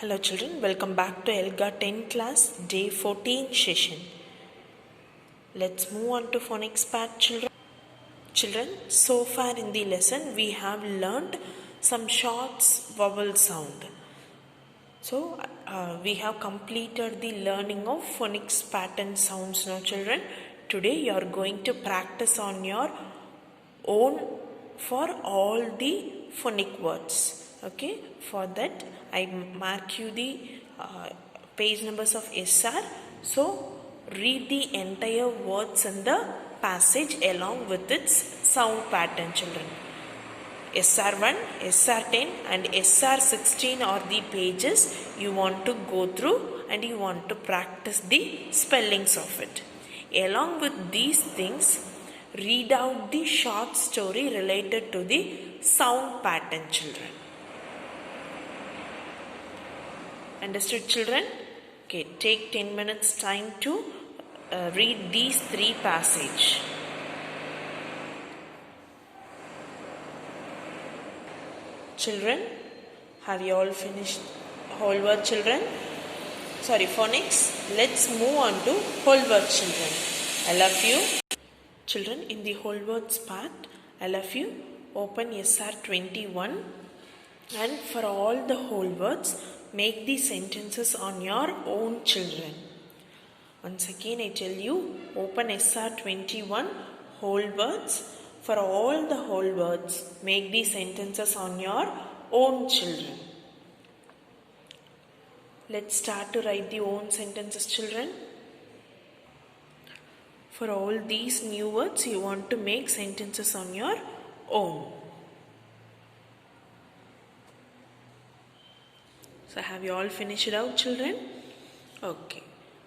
Hello children, welcome back to Elga 10 class day 14 session. Let's move on to phonics part children. Children, so far in the lesson we have learned some shorts vowel sound. So we have completed the learning of phonics pattern sounds now children. Today you are going to practice on your own for all the phonic words. Okay, for that I mark you the page numbers of SR. So read the entire words in the passage along with its sound pattern children. SR1, SR10 and SR16 are the pages you want to go through and you want to practice the spellings of it. Along with these things, read out the short story related to the sound pattern children. Understood children? Okay, take 10 minutes time to read these three passages. Children, have you all finished whole word children? Sorry, phonics. Let's move on to whole word children. I love you. Children, in the whole words part, I love you. Open SR21 and for all the whole words, make the sentences on your own children. Once again I tell you, open SR21 whole words. For all the whole words, make the sentences on your own children. Let's start to write the own sentences children. For all these new words, you want to make sentences on your own. So have you all finished it out children? Okay.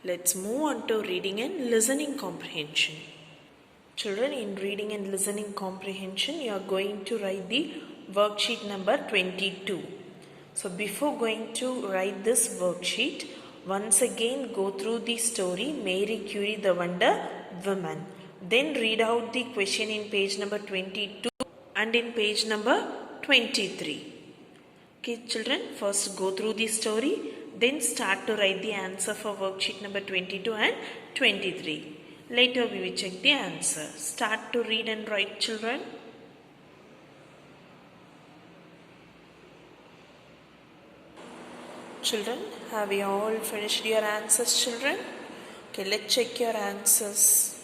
Let's move on to reading and listening comprehension. Children, in reading and listening comprehension, you are going to write the worksheet number 22. So before going to write this worksheet, once again go through the story Mary Curie the Wonder Woman. Then read out the question in page number 22 and in page number 23. Okay children, first go through the story, then start to write the answer for worksheet number 22 and 23. Later we will check the answer. Start to read and write children. Children, have you all finished your answers children? Okay, let's check your answers.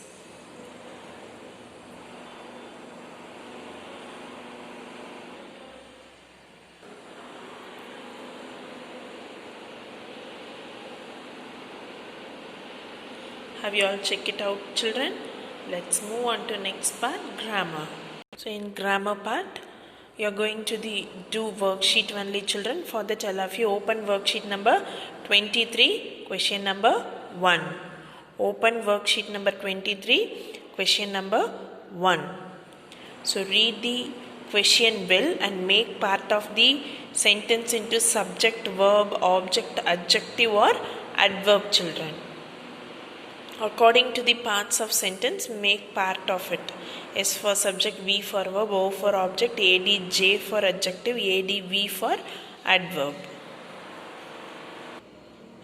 Have you all checked it out children? Let's move on to next part, grammar. So in grammar part, you are going to do worksheet only children. For that all of you open worksheet number 23, question number 1. Open worksheet number 23, question number 1. So read the question well and make part of the sentence into subject, verb, object, adjective or adverb children. According to the parts of sentence, make part of it. S for subject, V for verb, O for object, AD, J for adjective, AD, V for adverb.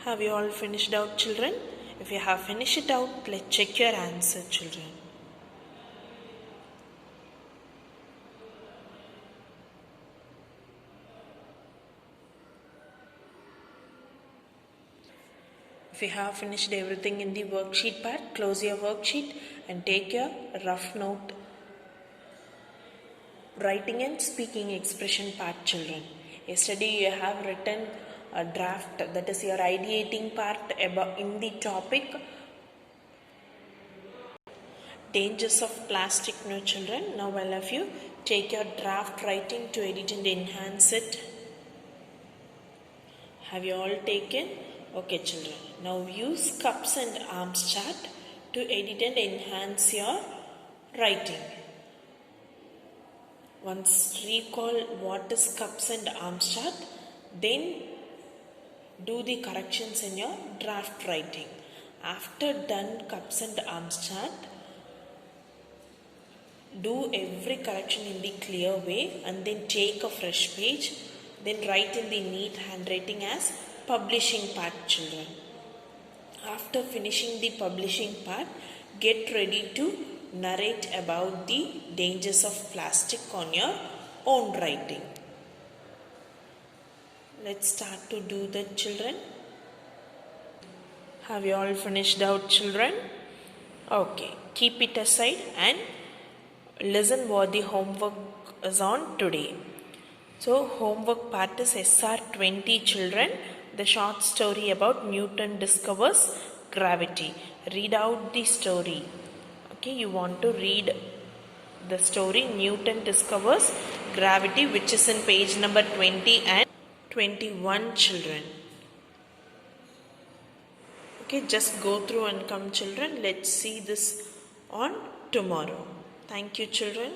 Have you all finished out children? If you have finished it out, let's check your answer children. If you have finished everything in the worksheet part, close your worksheet and take your rough note. Writing and speaking expression part children. Yesterday you have written a draft, that is your ideating part about in the topic dangers of plastic no children. Now all of you take your draft writing to edit and enhance it. Have you all taken? Okay children, now use cups and arms chart to edit and enhance your writing. Once recall what is cups and arms chart, then do the corrections in your draft writing. After done cups and arms chart, do every correction in the clear way and then take a fresh page, then write in the neat handwriting as publishing part, children. After finishing the publishing part, get ready to narrate about the dangers of plastic on your own writing. Let's start to do that, children. Have you all finished out, children? Okay, keep it aside and listen what the homework is on today. So homework part is SR 20, children. The short story about Newton discovers gravity. Read out the story. Okay, you want to read the story Newton discovers gravity, which is in page number 20 and 21, children. Okay, just go through and come, children. Let's see this on tomorrow. Thank you, children.